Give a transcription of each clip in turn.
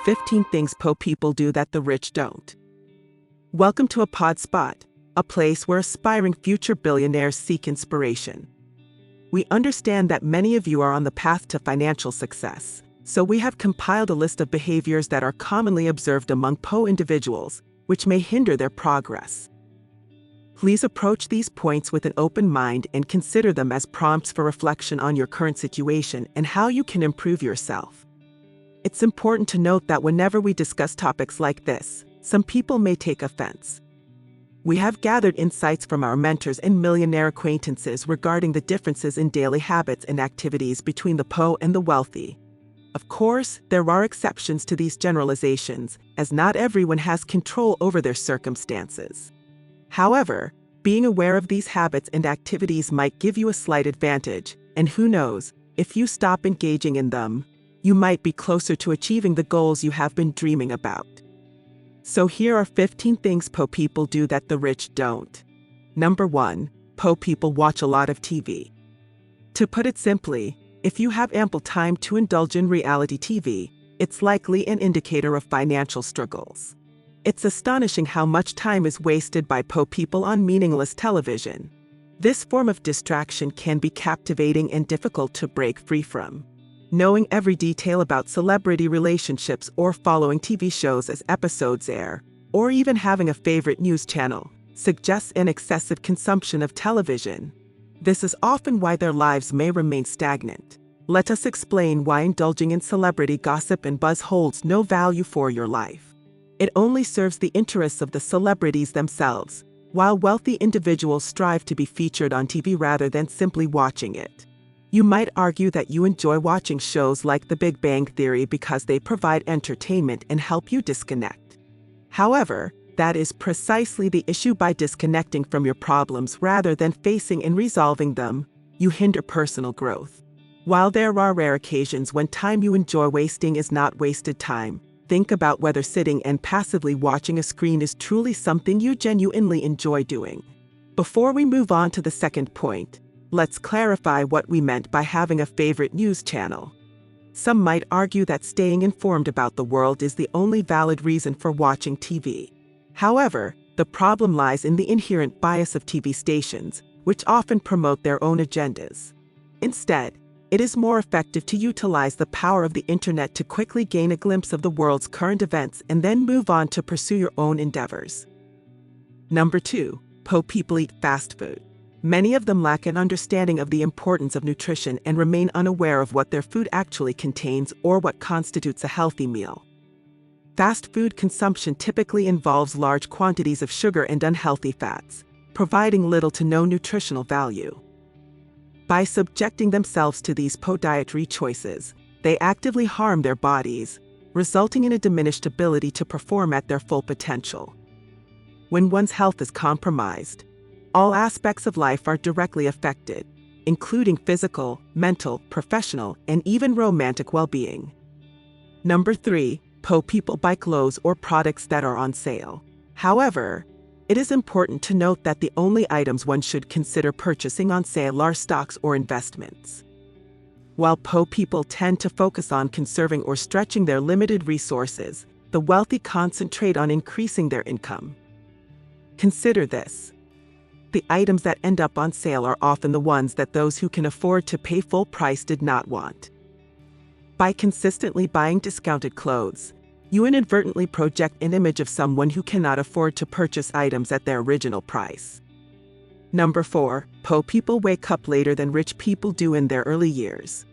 15 Things Poor People Do That the Rich Don't. Welcome to a Pod Spot, a place where aspiring future billionaires seek inspiration. We understand that many of you are on the path to financial success, so we have compiled a list of behaviors that are commonly observed among poor individuals, which may hinder their progress. Please approach these points with an open mind and consider them as prompts for reflection on your current situation and how you can improve yourself. It's important to note that whenever we discuss topics like this, some people may take offense. We have gathered insights from our mentors and millionaire acquaintances regarding the differences in daily habits and activities between the poor and the wealthy. Of course, there are exceptions to these generalizations, as not everyone has control over their circumstances. However, being aware of these habits and activities might give you a slight advantage, and who knows, if you stop engaging in them, you might be closer to achieving the goals you have been dreaming about. So here are 15 things poor people do that the rich don't. Number 1. Poor people watch a lot of TV. To put it simply, if you have ample time to indulge in reality TV, it's likely an indicator of financial struggles. It's astonishing how much time is wasted by poor people on meaningless television. This form of distraction can be captivating and difficult to break free from. Knowing every detail about celebrity relationships or following TV shows as episodes air, or even having a favorite news channel, suggests an excessive consumption of television. This is often why their lives may remain stagnant. Let us explain why indulging in celebrity gossip and buzz holds no value for your life. It only serves the interests of the celebrities themselves, while wealthy individuals strive to be featured on TV rather than simply watching it. You might argue that you enjoy watching shows like The Big Bang Theory because they provide entertainment and help you disconnect. However, that is precisely the issue. By disconnecting from your problems rather than facing and resolving them, you hinder personal growth. While there are rare occasions when time you enjoy wasting is not wasted time, think about whether sitting and passively watching a screen is truly something you genuinely enjoy doing. Before we move on to the second point, let's clarify what we meant by having a favorite news channel. Some might argue that staying informed about the world is the only valid reason for watching TV. However, the problem lies in the inherent bias of TV stations, which often promote their own agendas. Instead, it is more effective to utilize the power of the internet to quickly gain a glimpse of the world's current events and then move on to pursue your own endeavors. Number 2. Poor people eat fast food. Many of them lack an understanding of the importance of nutrition and remain unaware of what their food actually contains or what constitutes a healthy meal. Fast food consumption typically involves large quantities of sugar and unhealthy fats, providing little to no nutritional value. By subjecting themselves to these poor dietary choices, they actively harm their bodies, resulting in a diminished ability to perform at their full potential. When one's health is compromised, all aspects of life are directly affected, including physical, mental, professional, and even romantic well-being. Number 3. Poor people buy clothes or products that are on sale. However, it is important to note that the only items one should consider purchasing on sale are stocks or investments. While poor people tend to focus on conserving or stretching their limited resources, the wealthy concentrate on increasing their income. Consider this. The items that end up on sale are often the ones that those who can afford to pay full price did not want. By consistently buying discounted clothes, you inadvertently project an image of someone who cannot afford to purchase items at their original price. Number 4. Poor people wake up later than rich people do in their early years.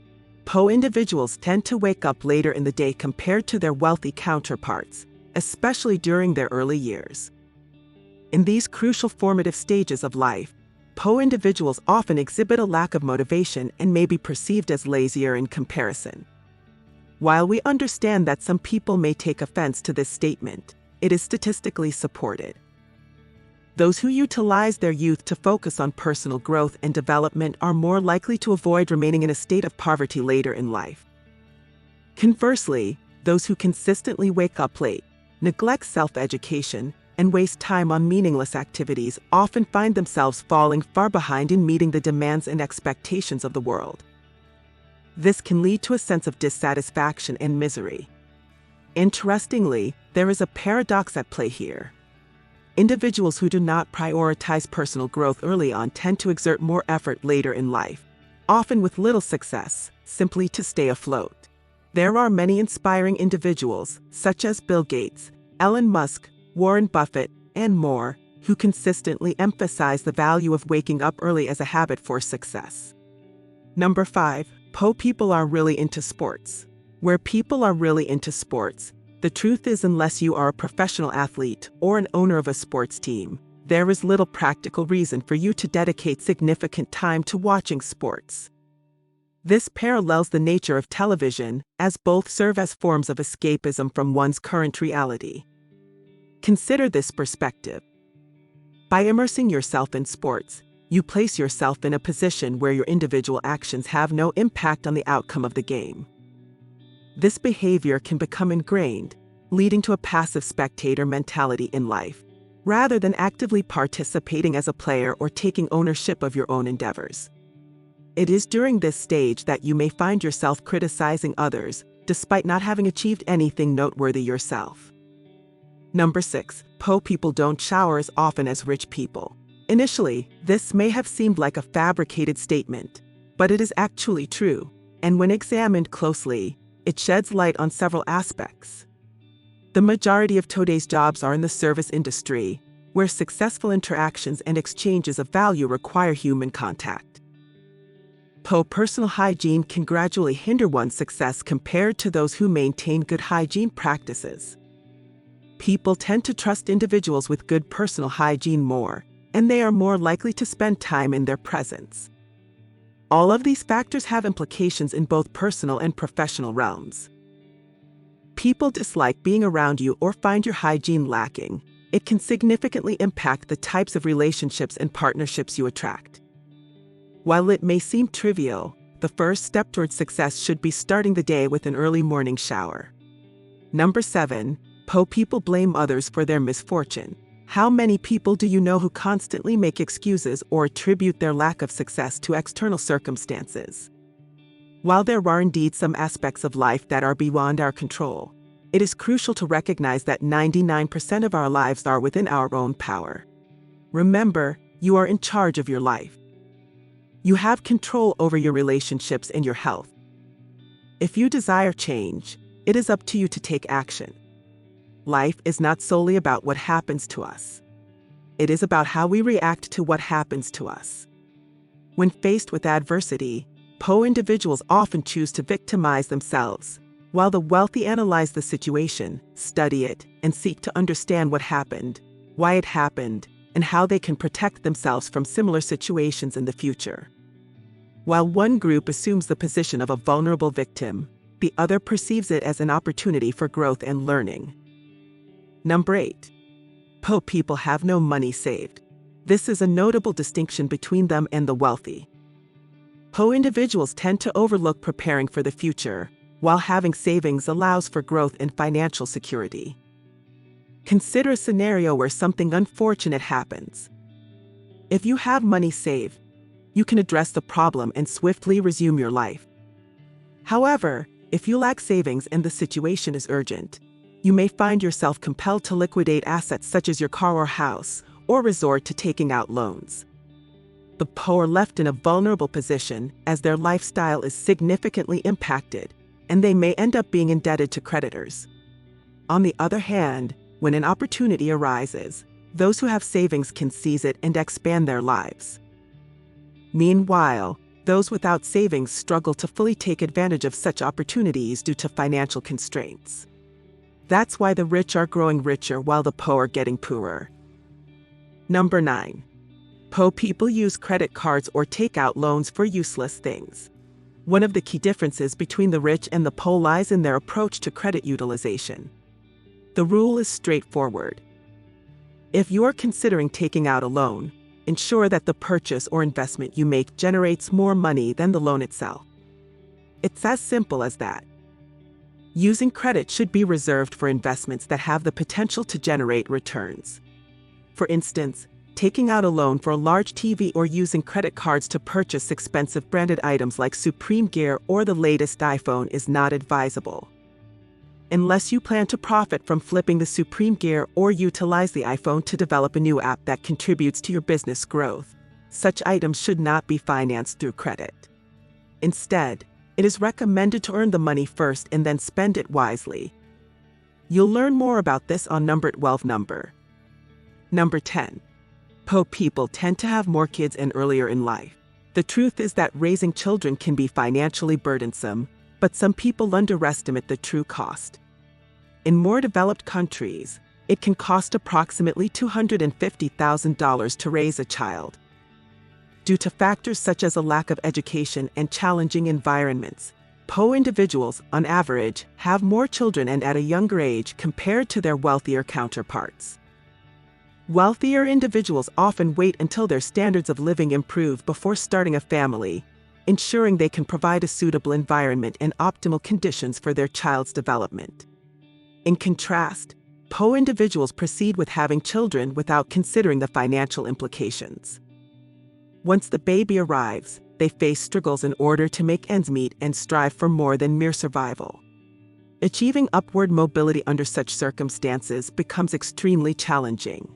Poor individuals tend to wake up later in the day compared to their wealthy counterparts, especially during their early years. In these crucial formative stages of life, poor individuals often exhibit a lack of motivation and may be perceived as lazier in comparison. While we understand that some people may take offense to this statement, it is statistically supported. Those who utilize their youth to focus on personal growth and development are more likely to avoid remaining in a state of poverty later in life. Conversely, those who consistently wake up late, neglect self-education, and waste time on meaningless activities often find themselves falling far behind in meeting the demands and expectations of the world. This can lead to a sense of dissatisfaction and misery. Interestingly, there is a paradox at play here. Individuals who do not prioritize personal growth early on tend to exert more effort later in life, often with little success, simply to stay afloat. There are many inspiring individuals, such as Bill Gates, Elon Musk, Warren Buffett, and more, who consistently emphasize the value of waking up early as a habit for success. Number 5. People are really into sports. Where people are really into sports, the truth is, unless you are a professional athlete or an owner of a sports team, there is little practical reason for you to dedicate significant time to watching sports. This parallels the nature of television, as both serve as forms of escapism from one's current reality. Consider this perspective. By immersing yourself in sports, you place yourself in a position where your individual actions have no impact on the outcome of the game. This behavior can become ingrained, leading to a passive spectator mentality in life, rather than actively participating as a player or taking ownership of your own endeavors. It is during this stage that you may find yourself criticizing others, despite not having achieved anything noteworthy yourself. Number 6. Poor people don't shower as often as rich people. Initially, this may have seemed like a fabricated statement, but it is actually true, and when examined closely, it sheds light on several aspects. The majority of today's jobs are in the service industry, where successful interactions and exchanges of value require human contact. Poor personal hygiene can gradually hinder one's success compared to those who maintain good hygiene practices. People tend to trust individuals with good personal hygiene more, and they are more likely to spend time in their presence. All of these factors have implications in both personal and professional realms. People dislike being around you or find your hygiene lacking. It can significantly impact the types of relationships and partnerships you attract. While it may seem trivial, the first step towards success should be starting the day with an early morning shower. Number 7. People blame others for their misfortune. How many people do you know who constantly make excuses or attribute their lack of success to external circumstances? While there are indeed some aspects of life that are beyond our control, it is crucial to recognize that 99% of our lives are within our own power. Remember, you are in charge of your life. You have control over your relationships and your health. If you desire change, it is up to you to take action. Life is not solely about what happens to us. It is about how we react to what happens to us. When faced with adversity, poor individuals often choose to victimize themselves, while the wealthy analyze the situation, study it, and seek to understand what happened, why it happened, and how they can protect themselves from similar situations in the future. While one group assumes the position of a vulnerable victim, the other perceives it as an opportunity for growth and learning. Number 8. Poor people have no money saved. This is a notable distinction between them and the wealthy. Poor individuals tend to overlook preparing for the future, while having savings allows for growth and financial security. Consider a scenario where something unfortunate happens. If you have money saved, you can address the problem and swiftly resume your life. However, if you lack savings and the situation is urgent, you may find yourself compelled to liquidate assets such as your car or house, or resort to taking out loans. The poor are left in a vulnerable position as their lifestyle is significantly impacted, and they may end up being indebted to creditors. On the other hand, when an opportunity arises, those who have savings can seize it and expand their lives. Meanwhile, those without savings struggle to fully take advantage of such opportunities due to financial constraints. That's why the rich are growing richer while the poor are getting poorer. Number 9. Poor people use credit cards or take out loans for useless things. One of the key differences between the rich and the poor lies in their approach to credit utilization. The rule is straightforward. If you are considering taking out a loan, ensure that the purchase or investment you make generates more money than the loan itself. It's as simple as that. Using credit should be reserved for investments that have the potential to generate returns. For instance, taking out a loan for a large TV or using credit cards to purchase expensive branded items like Supreme gear or the latest iPhone is not advisable. unless you plan to profit from flipping the supreme gear or utilize the iPhone to develop a new app that contributes to your business growth. Such items should not be financed through credit. Instead, it is recommended to earn the money first and then spend it wisely. You'll learn more about this on number 12. Number 10. Poor people tend to have more kids and earlier in life. The truth is that raising children can be financially burdensome, but some people underestimate the true cost. In more developed countries, it can cost approximately $250,000 to raise a child. Due to factors such as a lack of education and challenging environments, poor individuals, on average, have more children and at a younger age compared to their wealthier counterparts. Wealthier individuals often wait until their standards of living improve before starting a family, ensuring they can provide a suitable environment and optimal conditions for their child's development. In contrast, poor individuals proceed with having children without considering the financial implications. Once the baby arrives, they face struggles in order to make ends meet and strive for more than mere survival. Achieving upward mobility under such circumstances becomes extremely challenging.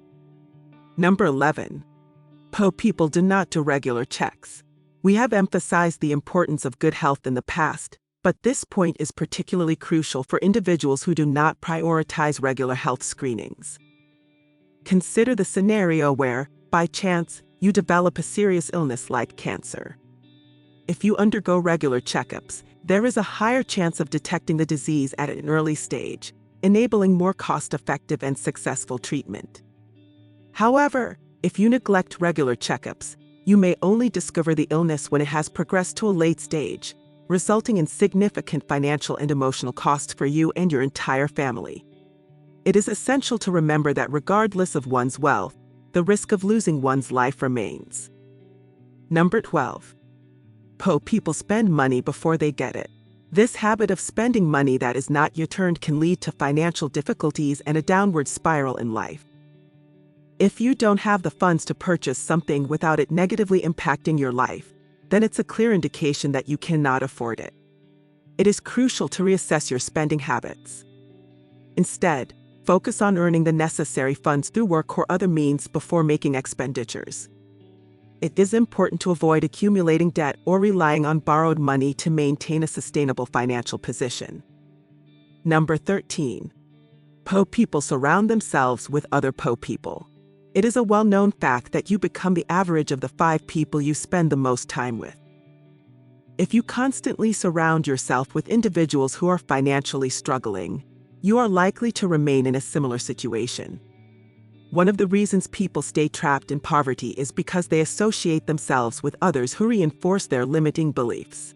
Number 11. Poor people do not do regular checks. We have emphasized the importance of good health in the past, but this point is particularly crucial for individuals who do not prioritize regular health screenings. Consider the scenario where, by chance, you develop a serious illness like cancer. If you undergo regular checkups, there is a higher chance of detecting the disease at an early stage, enabling more cost-effective and successful treatment. However, if you neglect regular checkups, you may only discover the illness when it has progressed to a late stage, resulting in significant financial and emotional costs for you and your entire family. It is essential to remember that regardless of one's wealth, the risk of losing one's life remains. Number 12. Poor people spend money before they get it. This habit of spending money that is not returned can lead to financial difficulties and a downward spiral in life. If you don't have the funds to purchase something without it negatively impacting your life, then it's a clear indication that you cannot afford it. It is crucial to reassess your spending habits. Instead, focus on earning the necessary funds through work or other means before making expenditures. It is important to avoid accumulating debt or relying on borrowed money to maintain a sustainable financial position. Number 13. Poor people surround themselves with other poor people. It is a well-known fact that you become the average of the 5 people you spend the most time with. If you constantly surround yourself with individuals who are financially struggling, you are likely to remain in a similar situation. One of the reasons people stay trapped in poverty is because they associate themselves with others who reinforce their limiting beliefs.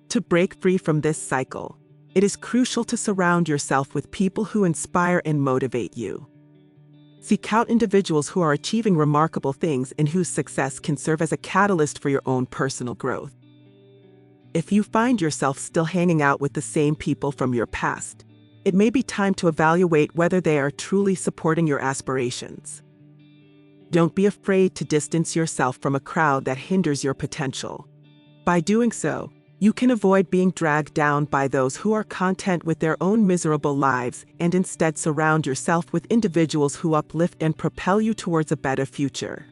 To break free from this cycle, it is crucial to surround yourself with people who inspire and motivate you. Seek out individuals who are achieving remarkable things and whose success can serve as a catalyst for your own personal growth. If you find yourself still hanging out with the same people from your past, it may be time to evaluate whether they are truly supporting your aspirations. Don't be afraid to distance yourself from a crowd that hinders your potential. By doing so, you can avoid being dragged down by those who are content with their own miserable lives and instead surround yourself with individuals who uplift and propel you towards a better future.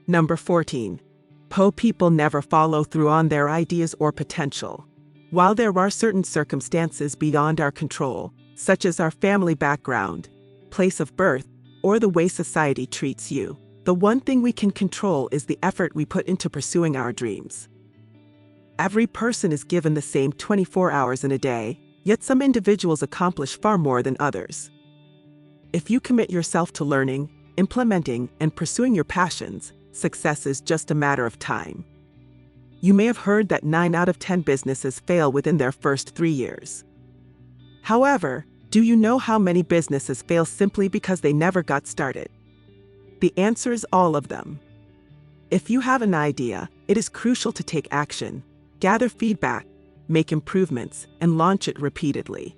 Number 14. Poor people never follow through on their ideas or potential. While there are certain circumstances beyond our control, such as our family background, place of birth, or the way society treats you, the one thing we can control is the effort we put into pursuing our dreams. Every person is given the same 24 hours in a day, yet some individuals accomplish far more than others. If you commit yourself to learning, implementing, and pursuing your passions, success is just a matter of time. You may have heard that 9 out of 10 businesses fail within their first 3 years. However, do you know how many businesses fail simply because they never got started? The answer is all of them. If you have an idea, it is crucial to take action, gather feedback, make improvements, and launch it repeatedly.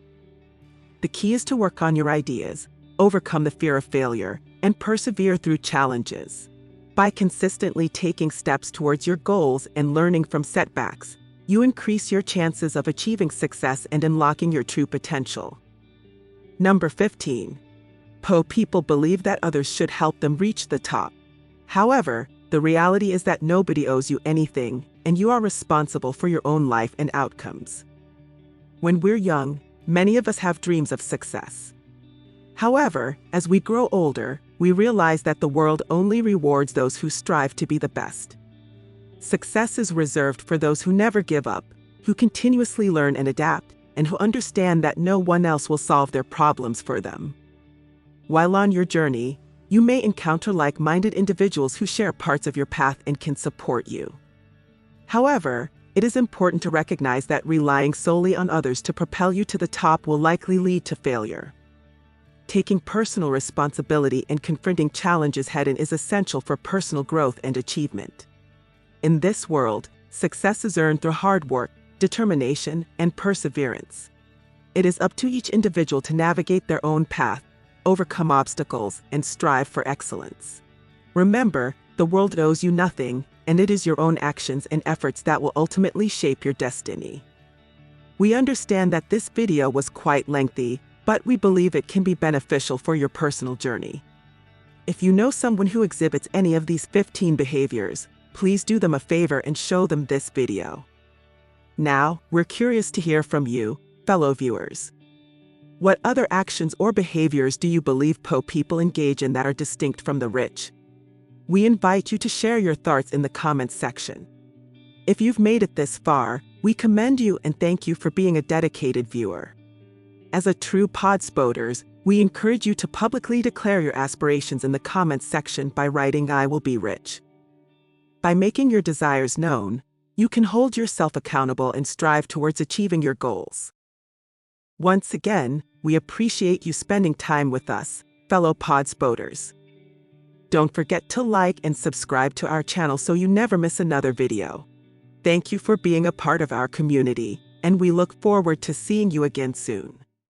The key is to work on your ideas, overcome the fear of failure, and persevere through challenges. By consistently taking steps towards your goals and learning from setbacks, you increase your chances of achieving success and unlocking your true potential. Number 15. People believe that others should help them reach the top. However, the reality is that nobody owes you anything, and you are responsible for your own life and outcomes. When we're young, many of us have dreams of success. However, as we grow older, we realize that the world only rewards those who strive to be the best. Success is reserved for those who never give up, who continuously learn and adapt, and who understand that no one else will solve their problems for them. While on your journey, you may encounter like-minded individuals who share parts of your path and can support you. However, it is important to recognize that relying solely on others to propel you to the top will likely lead to failure. Taking personal responsibility and confronting challenges head-on is essential for personal growth and achievement. In this world, success is earned through hard work, determination, and perseverance. It is up to each individual to navigate their own path, overcome obstacles, and strive for excellence. Remember, the world owes you nothing, and it is your own actions and efforts that will ultimately shape your destiny. We understand that this video was quite lengthy, but we believe it can be beneficial for your personal journey. If you know someone who exhibits any of these 15 behaviors, please do them a favor and show them this video. Now, we're curious to hear from you, fellow viewers. What other actions or behaviors do you believe people engage in that are distinct from the rich? We invite you to share your thoughts in the comments section. If you've made it this far, we commend you and thank you for being a dedicated viewer. As a true Podspoders, we encourage you to publicly declare your aspirations in the comments section by writing "I will be rich." By making your desires known, you can hold yourself accountable and strive towards achieving your goals. Once again, we appreciate you spending time with us, fellow Podspoders. Don't forget to like and subscribe to our channel so you never miss another video. Thank you for being a part of our community, and we look forward to seeing you again soon.